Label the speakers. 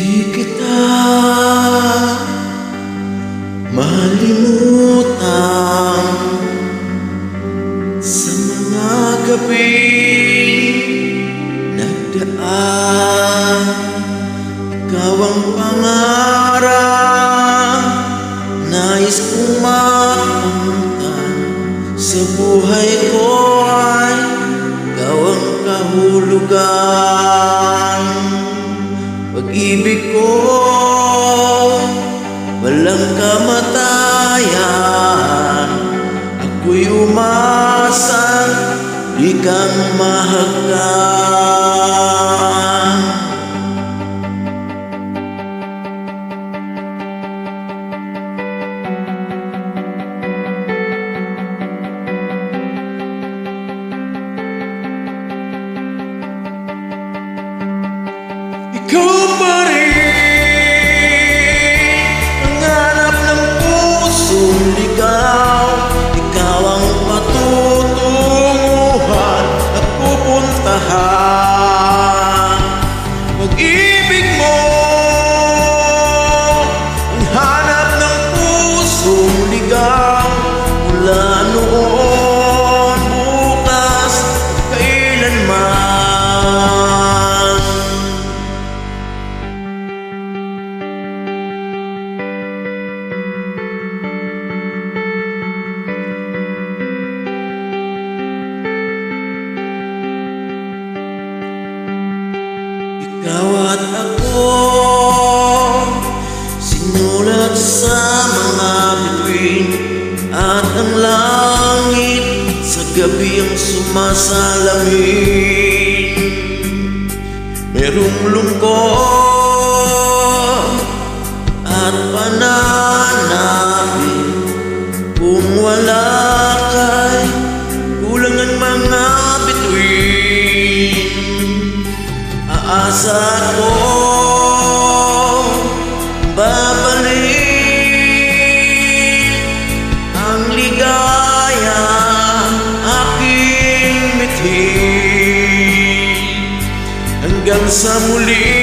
Speaker 1: Di kita malimutan sa mga gabing nagdaan. Ikaw ang pangarap, nais kong mapunta sa buhay ko ay ikaw ang kahulugan. Pag-ibig ko walang kamatayan, ako'y umasang di kang mahagkan. Ikaw pa rin ang hanap ng pusong ligaw. Ikaw ang patutunguhan at pupuntahan. Pag-ibig mo ang hanap ng pusong ligaw. Mula noon, bukas, kailanman. Ikaw at ako, sinulat sa mga bituin, at ang langit sa gabi ang sumasalamin. Merong lungkot at pananabik, kung wala kay kulang ang mga bituin. Aasa ko babalik ang ligaya aking mithi hanggang sa muli.